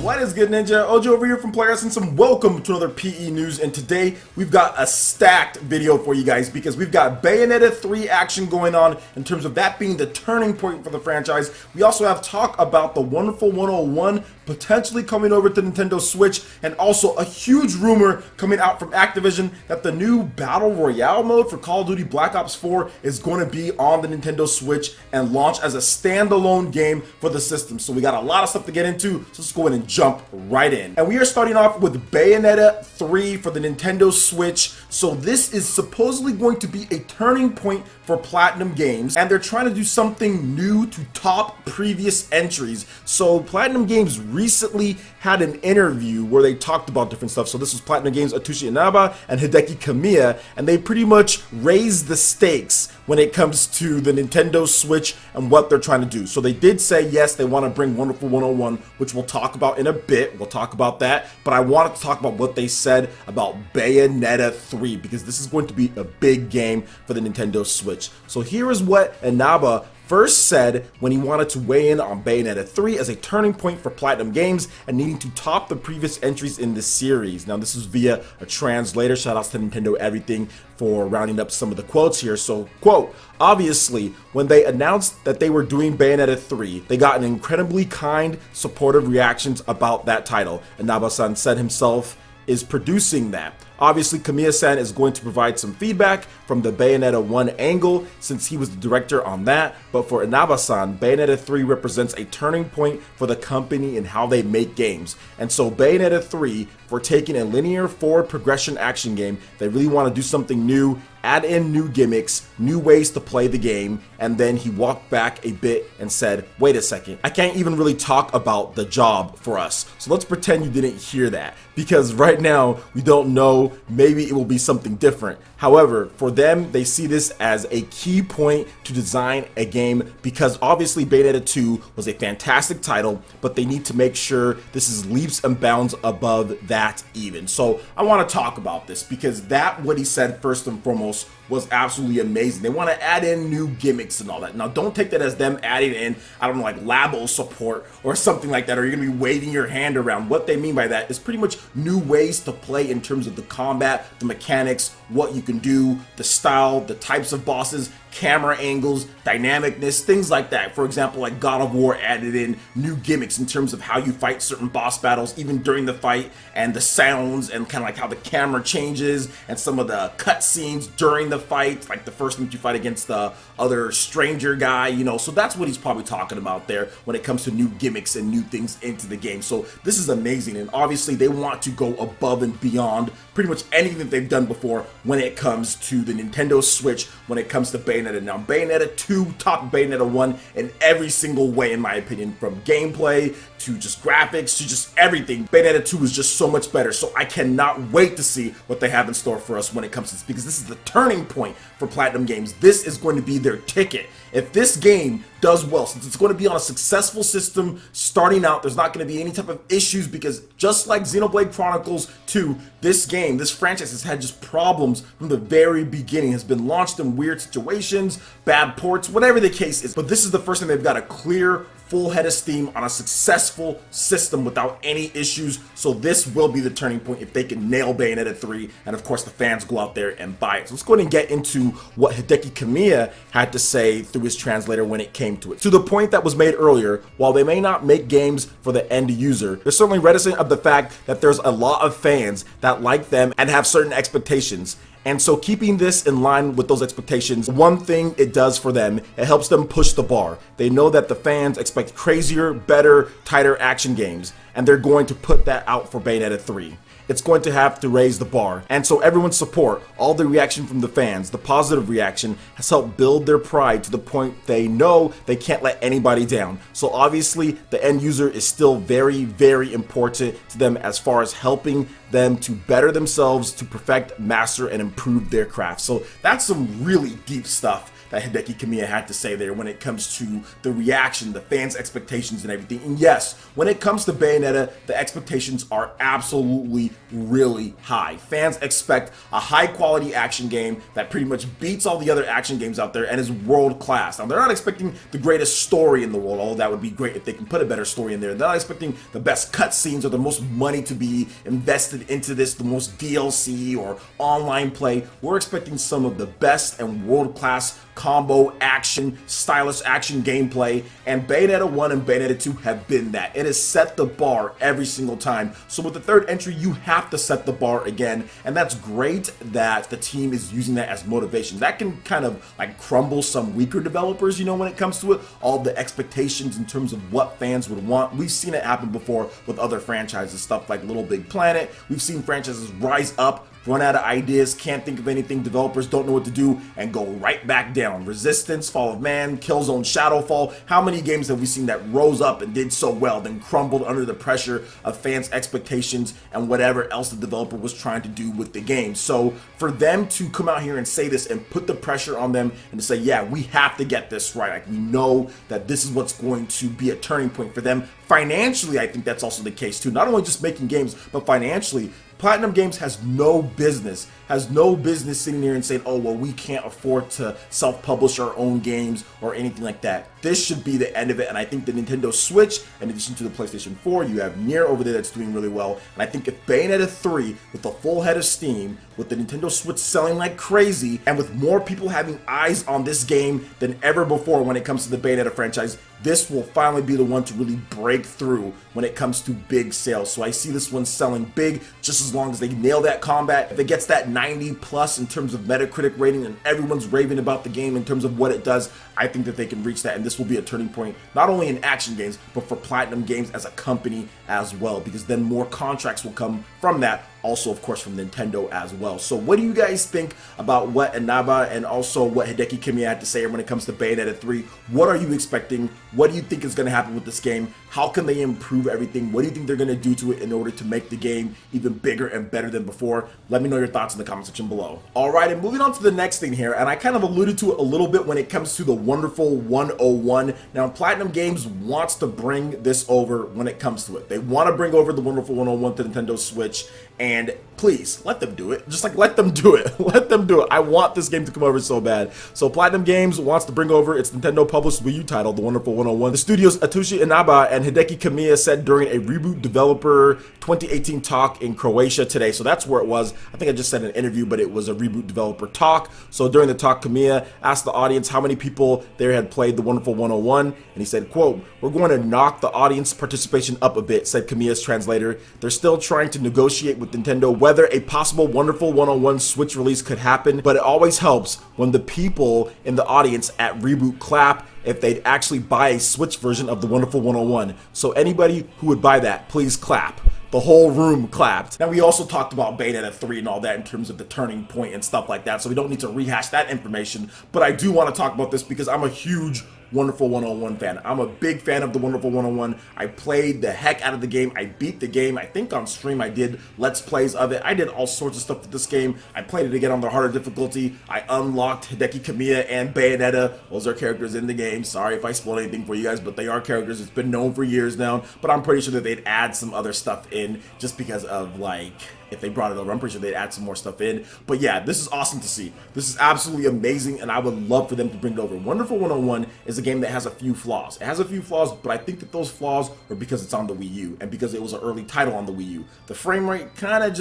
What is good, Ninja? Ojo over here from PlayerSense, and welcome to another PE News. And today we've got a stacked video for you guys because we've got Bayonetta 3 action going on in terms of that being the turning point for the franchise. We also have talk about the wonderful 101 potentially coming over to Nintendo Switch, and also a huge rumor coming out from Activision that the new Battle Royale mode for Call of Duty Black Ops 4 is going to be on the Nintendo Switch and launch as a standalone game for the system. So we got a lot of stuff to get into, so let's go ahead and jump right in. And we are starting off with Bayonetta 3 for the Nintendo Switch. So this is supposedly going to be a turning point for Platinum Games, and they're trying to do something new to top previous entries. So Platinum Games recently had an interview where they talked about different stuff. So this was Platinum Games' Atsushi Inaba and Hideki Kamiya, and they pretty much raised the stakes when it comes to the Nintendo Switch and what they're trying to do. So they did say, yes, they want to bring Wonderful 101, which we'll talk about in a bit. We'll talk about that, but I wanted to talk about what they said about Bayonetta 3, because this is going to be a big game for the Nintendo Switch. So here is what Inaba first said when he wanted to weigh in on Bayonetta 3 as a turning point for Platinum Games and needing to top the previous entries in the series. Now this is via a translator. Shout outs to Nintendo Everything for rounding up some of the quotes here. So, quote, obviously, when they announced that they were doing Bayonetta 3, they got an incredibly kind, supportive reactions about that title. Inaba-san said himself is producing that. Obviously, Kamiya-san is going to provide some feedback from the Bayonetta 1 angle since he was the director on that, but for Inaba-san, Bayonetta 3 represents a turning point for the company in how they make games. And so Bayonetta 3, for taking a linear forward progression action game, they really want to do something new, add in new gimmicks, new ways to play the game, and then he walked back a bit and said, wait a second, I can't even really talk about the job for us. So let's pretend you didn't hear that, because right now we don't know, maybe it will be something different. However, for them, they see this as a key point to design a game, because obviously Bayonetta 2 was a fantastic title, but they need to make sure this is leaps and bounds above that even. So I want to talk about this because what he said first and foremost was absolutely amazing. They want to add in new gimmicks and all that. Now don't take that as them adding in, I don't know, like Labo support or something like that, or you're going to be waving your hand around. What they mean by that is pretty much new ways to play in terms of the combat, the mechanics, what you can do, the style, the types of bosses, camera angles, dynamicness, things like that. For example, like God of War added in new gimmicks in terms of how you fight certain boss battles even during the fight, and the sounds, and kind of like how the camera changes, and some of the cutscenes during the fight, like the first time that you fight against the other stranger guy, you know. So that's what he's probably talking about there when it comes to new gimmicks and new things into the game. So this is amazing, and obviously they want to go above and beyond pretty much anything that they've done before when it comes to the Nintendo Switch, when it comes to Bayonetta. Now Bayonetta 2 topped Bayonetta 1 in every single way, in my opinion, from gameplay to just graphics to just everything. Bayonetta 2 is just so much better, so I cannot wait to see what they have in store for us when it comes to this, because this is the turning point for Platinum Games. This is going to be their ticket. If this game does well, since it's going to be on a successful system starting out, there's not going to be any type of issues, because just like Xenoblade Chronicles 2, this game, this franchise has had just problems from the very beginning, has been launched in weird situations, bad ports, whatever the case is. But this is the first time they've got a clear, full head of steam on a successful system without any issues. So this will be the turning point if they can nail Bayonetta 3, and of course the fans go out there and buy it. So let's go ahead and get into what Hideki Kamiya had to say through his translator when it came to it. To the point that was made earlier, while they may not make games for the end user, they're certainly reticent of the fact that there's a lot of fans that like them and have certain expectations. And so keeping this in line with those expectations, one thing it does for them, it helps them push the bar. They know that the fans expect crazier, better, tighter action games, and they're going to put that out for Bayonetta 3. It's going to have to raise the bar. And so everyone's support, all the reaction from the fans, the positive reaction, has helped build their pride to the point they know they can't let anybody down. So obviously the end user is still very, very important to them as far as helping them to better themselves, to perfect, master, and improve their craft. So that's some really deep stuff that Hideki Kamiya had to say there when it comes to the reaction, the fans' expectations and everything. And yes, when it comes to Bayonetta, the expectations are absolutely really high. Fans expect a high-quality action game that pretty much beats all the other action games out there and is world-class. Now, they're not expecting the greatest story in the world, although that would be great if they can put a better story in there. They're not expecting the best cutscenes or the most money to be invested into this, the most DLC or online play. We're expecting some of the best and world-class combo action, stylish action gameplay, and Bayonetta 1 and Bayonetta 2 have been that. It has set the bar every single time. So with the third entry, you have to set the bar again, and that's great that the team is using that as motivation. That can kind of like crumble some weaker developers, you know, when it comes to it, all the expectations in terms of what fans would want. We've seen it happen before with other franchises, stuff like Little Big Planet. We've seen franchises rise up, run out of ideas, can't think of anything, developers don't know what to do, and go right back down. Resistance, Fall of Man, Killzone, Shadowfall. How many games have we seen that rose up and did so well, then crumbled under the pressure of fans' expectations and whatever else the developer was trying to do with the game? So for them to come out here and say this and put the pressure on them and to say, yeah, we have to get this right. Like, we know that this is what's going to be a turning point for them. Financially, I think that's also the case too. Not only just making games, but financially, Platinum Games has no business sitting there and saying, oh, well, we can't afford to self-publish our own games or anything like that. This should be the end of it, and I think the Nintendo Switch, in addition to the PlayStation 4, you have Nier over there that's doing really well, and I think if Bayonetta 3, with a full head of steam, with the Nintendo Switch selling like crazy, and with more people having eyes on this game than ever before when it comes to the Bayonetta franchise, this will finally be the one to really break through when it comes to big sales. So I see this one selling big just as long as they nail that combat. If it gets that 90 plus in terms of Metacritic rating and everyone's raving about the game in terms of what it does, I think that they can reach that, and this will be a turning point not only in action games but for Platinum Games as a company as well, because then more contracts will come from that, also of course from Nintendo as well. So what do you guys think about what Inaba and also what Hideki Kamiya had to say when it comes to Bayonetta 3? What are you expecting? What do you think is going to happen with this game? How can they improve everything? What do you think they're going to do to it in order to make the game even bigger and better than before? Let me know your thoughts in the comment section below. Alright, and moving on to the next thing here, and I kind of alluded to it a little bit when it comes to the Wonderful 101. Now, Platinum Games wants to bring this over when it comes to it. They want to bring over the Wonderful 101 to Nintendo Switch, and please, let them do it. Just like, let them do it. Let them do it. I want this game to come over so bad. So Platinum Games wants to bring over its Nintendo published Wii U title, The Wonderful 101. The studio's Atsushi Inaba and Hideki Kamiya said during a Reboot Developer 2018 talk in Croatia today. So that's where it was. I think I just said an interview, but it was a Reboot Developer talk. So during the talk, Kamiya asked the audience how many people there had played The Wonderful 101, and he said, quote, "We're going to knock the audience participation up a bit," said Kamiya's translator. They're still trying to negotiate with Nintendo whether a possible Wonderful 101 Switch release could happen, but it always helps when the people in the audience at Reboot clap if they'd actually buy a Switch version of the Wonderful 101. So anybody who would buy that, please clap. The whole room clapped. Now, we also talked about Bayonetta 3 and all that in terms of the turning point and stuff like that, so we don't need to rehash that information, but I do want to talk about this because I'm a huge Wonderful 101 fan. I'm a big fan of the Wonderful 101. I played the heck out of the game. I beat the game. I think on stream I did Let's Plays of it. I did all sorts of stuff with this game. I played it again on the harder difficulty. I unlocked Hideki Kamiya and Bayonetta. Those are characters in the game. Sorry if I spoiled anything for you guys, but they are characters. It's been known for years now, but I'm pretty sure that they'd add some other stuff in just because of, like, if they brought it over, I'm pretty sure they'd add some more stuff in. But yeah, this is awesome to see. This is absolutely amazing, and I would love for them to bring it over. Wonderful 101 is a game that has a few flaws. It has a few flaws, but I think that those flaws are because it's on the Wii U and because it was an early title on the Wii U. The frame rate kind of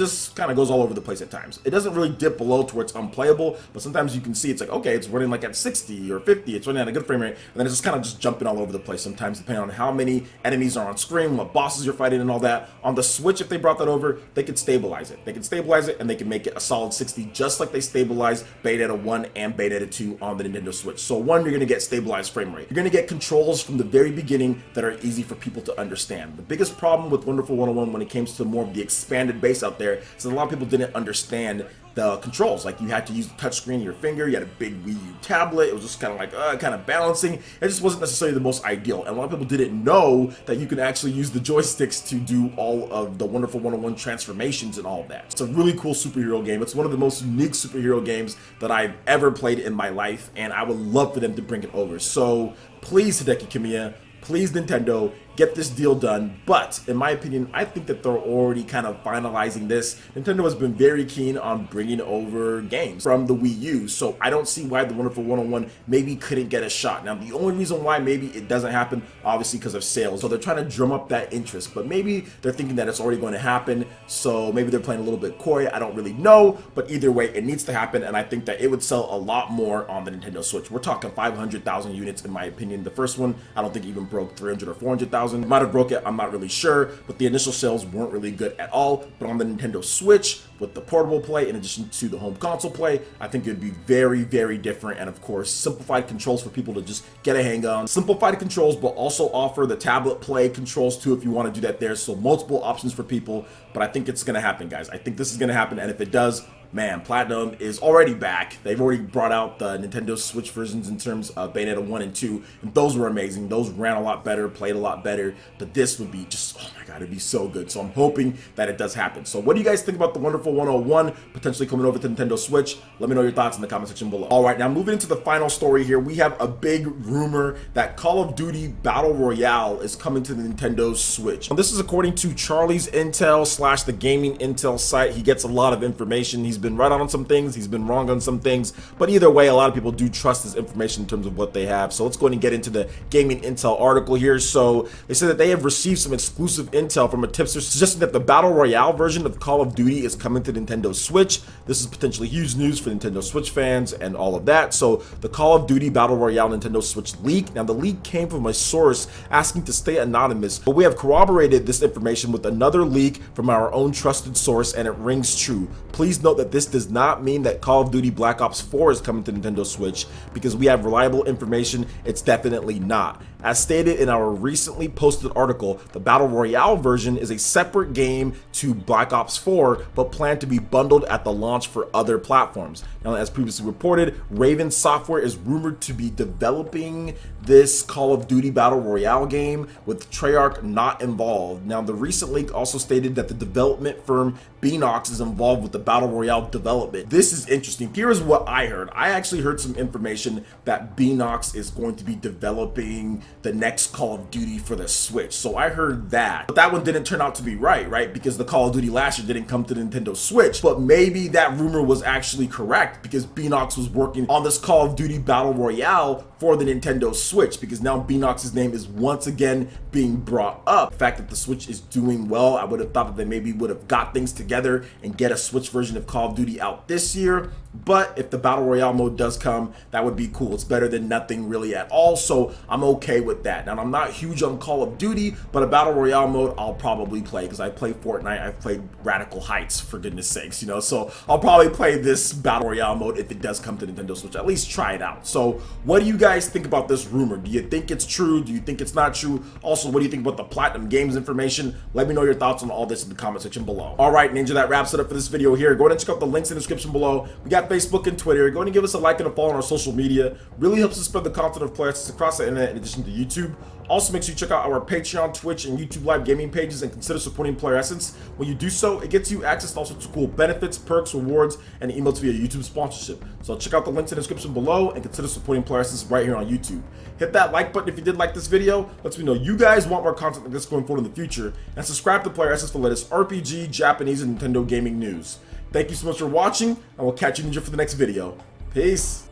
goes all over the place at times. It doesn't really dip below to where it's unplayable, but sometimes you can see it's like, okay, it's running like at 60 or 50, it's running at a good frame rate, and then it's just jumping all over the place sometimes, depending on how many enemies are on screen, what bosses you're fighting and all that. On the Switch, if they brought that over, they could stabilize it. They could stabilize it and they can make it a solid 60, just like they stabilized Bayonetta 1 and Bayonetta 2 on the Nintendo Switch. So one, you're going to get stabilized frame rate. You're going to get controls from the very beginning that are easy for people to understand. The biggest problem with Wonderful 101 when it comes to more of the expanded base out there is that a lot of people didn't understand the controls. Like, you had to use the touchscreen of your finger, you had a big Wii U tablet, it was just kind of like, kind of balancing. It just wasn't necessarily the most ideal, and a lot of people didn't know that you can actually use the joysticks to do all of the Wonderful 101 transformations and all of that. It's a really cool superhero game. It's one of the most unique superhero games that I've ever played in my life, and I would love for them to bring it over. So please, Hideki Kamiya, please, Nintendo, get this deal done. But in my opinion, I think that they're already kind of finalizing this. Nintendo has been very keen on bringing over games from the Wii U, so I don't see why the Wonderful 101 maybe couldn't get a shot. Now, the only reason why maybe it doesn't happen, obviously because of sales, so they're trying to drum up that interest, but maybe they're thinking that it's already going to happen, so maybe they're playing a little bit coy. I don't really know, but either way, it needs to happen, and I think that it would sell a lot more on the Nintendo Switch. We're talking 500,000 units in my opinion. The first one, I don't think even broke 300 or 400,000. Might have broke it, I'm not really sure, but the initial sales weren't really good at all. But on the Nintendo Switch, with the portable play in addition to the home console play, I think it would be very, very different, and of course, simplified controls for people to just get a hang on. Simplified controls, but also offer the tablet play controls too if you want to do that there, so multiple options for people. But I think it's going to happen, guys. I think this is going to happen, and if it does, man, Platinum is already back. They've already brought out the Nintendo Switch versions in terms of Bayonetta 1 and 2, and those were amazing. Those ran a lot better, played a lot better, but this would be just, oh my god, it'd be so good. So I'm hoping that it does happen. So what do you guys think about the Wonderful 101 potentially coming over to Nintendo Switch? Let me know your thoughts in the comment section below. All right, now moving into the final story here, we have a big rumor that Call of Duty Battle Royale is coming to the Nintendo Switch. This is according to Charlie's Intel / the Gaming Intel site. He gets a lot of information. He's been right on some things, he's been wrong on some things, but either way, a lot of people do trust his information in terms of what they have. So let's go ahead and get into the Gaming Intel article here. So they said that they have received some exclusive intel from a tipster suggesting that the Battle Royale version of Call of Duty is coming to Nintendo Switch. This is potentially huge news for Nintendo Switch fans and all of that. So the Call of Duty Battle Royale Nintendo Switch leak. Now the leak came from a source asking to stay anonymous, but we have corroborated this information with another leak from our own trusted source, and it rings true. Please note that this does not mean that Call of Duty Black Ops 4 is coming to Nintendo Switch, because we have reliable information. It's definitely not. As stated in our recently posted article, the Battle Royale version is a separate game to Black Ops 4, but planned to be bundled at the launch for other platforms. Now, as previously reported, Raven Software is rumored to be developing this Call of Duty Battle Royale game, with Treyarch not involved. Now, the recent leak also stated that the development firm Beanox is involved with the Battle Royale development. This is interesting. Here's what I heard. I actually heard some information that Beanox is going to be developing the next Call of Duty for the Switch. So I heard that, but that one didn't turn out to be right? Because the Call of Duty last year didn't come to the Nintendo Switch. But maybe that rumor was actually correct, because Beanox was working on this Call of Duty Battle Royale for the Nintendo Switch, because now Beanox's name is once again being brought up. The fact that the Switch is doing well, I would have thought that they maybe would have got things together and get a Switch version of Call of Duty out this year. But if the Battle Royale mode does come, that would be cool. It's better than nothing really at all, so I'm okay with that. Now, I'm not huge on Call of Duty, but a Battle Royale mode I'll probably play, because I play Fortnite, I've played Radical Heights, for goodness sakes, you know, so I'll probably play this Battle Royale mode if it does come to Nintendo Switch. At least try it out. So what do you guys think about this rumor? Do you think it's true? Do you think it's not true? Also, what do you think about the Platinum Games information? Let me know your thoughts on all this in the comment section below. All right, Ninja, that wraps it up for this video here. Go ahead and check out the links in the description below. We got Facebook and Twitter. Go ahead and give us a like and a follow on our social media. Really helps us spread the content of players across the internet in addition to YouTube. Also, make sure you check out our Patreon, Twitch, and YouTube live gaming pages and consider supporting Player Essence. When you do so, it gets you access to all sorts of cool benefits, perks, rewards, and emails via YouTube sponsorship. So check out the links in the description below and consider supporting Player Essence right here on YouTube. Hit that like button if you did like this video. Lets me know you guys want more content like this going forward in the future. And subscribe to Player Essence for the latest RPG, Japanese, and Nintendo gaming news. Thank you so much for watching, and we'll catch you, Ninja, for the next video. Peace.